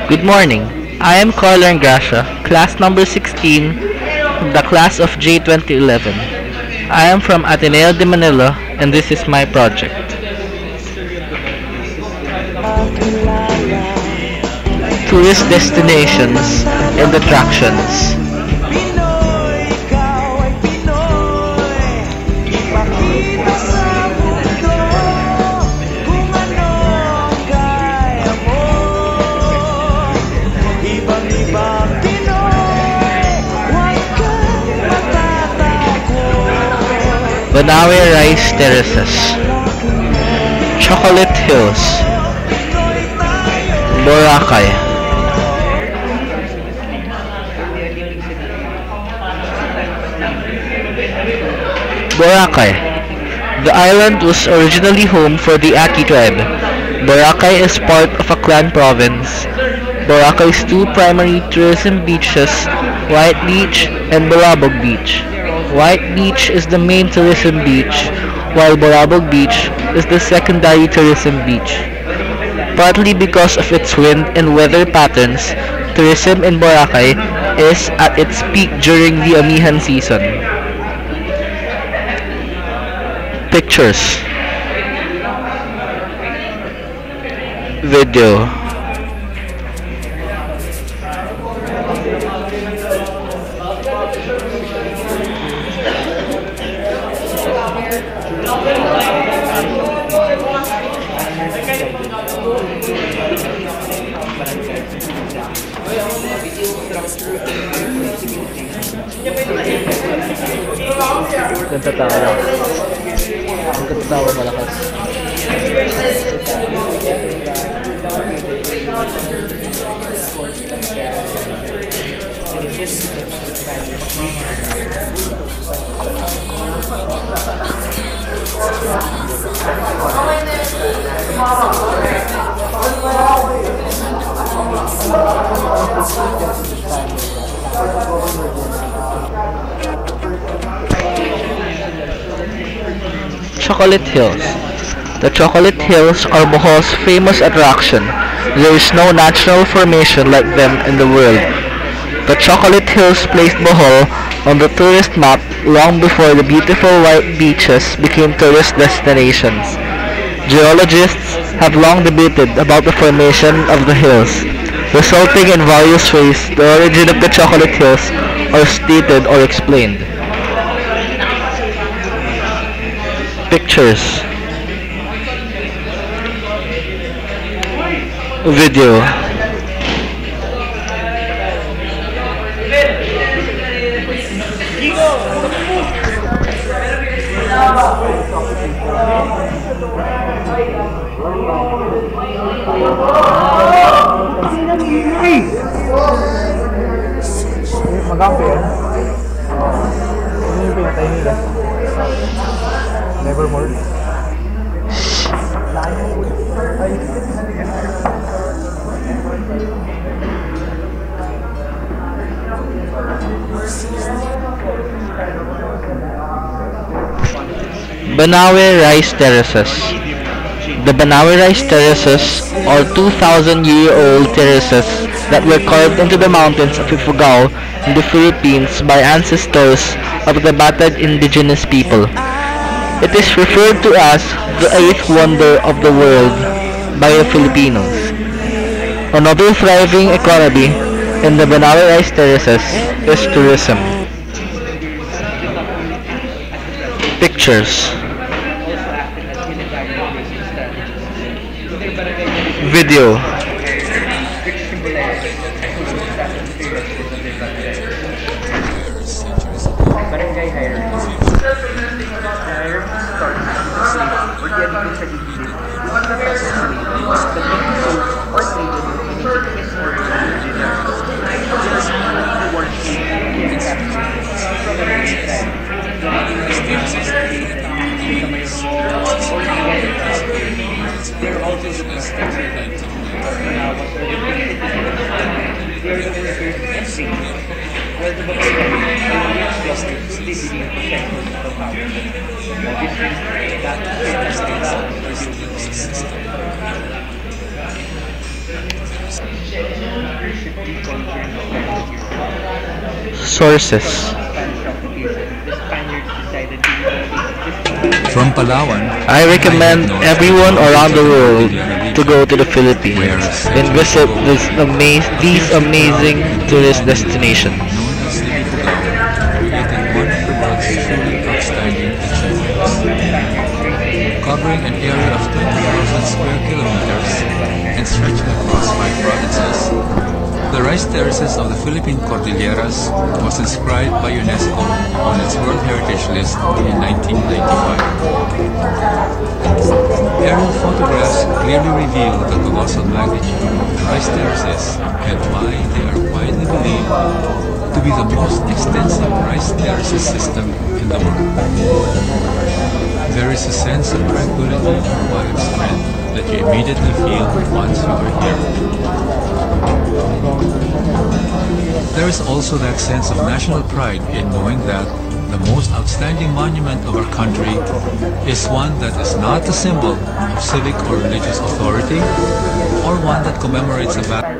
Good morning. I am Carlo Gracia, class number 16, the class of J 2011. I am from Ateneo de Manila and this is my project. Tourist destinations and attractions. Banawe Rice Terraces, Chocolate Hills, Boracay. Boracay. The island was originally home for the Aki tribe. Boracay is part of a clan province. Boracay's two primary tourism beaches, White Beach and Balabog Beach. White Beach is the main tourism beach, while Balabog Beach is the secondary tourism beach. Partly because of its wind and weather patterns, tourism in Boracay is at its peak during the amihan season. Pictures. Video. Nagtatawa lang. Nagtatawa malakas. Chocolate Hills. The Chocolate Hills are Bohol's famous attraction. There is no natural formation like them in the world. The Chocolate Hills placed Bohol on the tourist map long before the beautiful white beaches became tourist destinations. Geologists have long debated about the formation of the hills, resulting in various ways the origin of the Chocolate Hills are stated or explained. Pictures. Video. Magampi yan. Ano yung pinatay nila? Nevermore. Banawe Rice Terraces. The Banawe Rice Terraces are 2,000-year-old terraces that were carved into the mountains of Ifugao in the Philippines by ancestors of the Batad indigenous people. It is referred to as the eighth wonder of the world by the Filipinos. Another thriving economy in the Banawe Rice Terraces is tourism. Pictures. Video. Sources. From Palawan, I recommend everyone around the world to go to the Philippines and visit these amazing tourist destinations. known as Limitugao, created one of the world's truly outstanding achievements. Covering an area of 20,000 square kilometers and stretching across 5 provinces, the rice terraces of the Philippine Cordilleras was inscribed by UNESCO on its World Heritage List in 1995. Aerial photographs clearly reveal the colossal magnitude of the rice terraces and why they are widely believed to be the most extensive rice terraces system in the world. There is a sense of tranquility and quiet strength that you immediately feel once you are here. There is also that sense of national pride in knowing that the most outstanding monument of our country is one that is not a symbol of civic or religious authority, or one that commemorates a battle.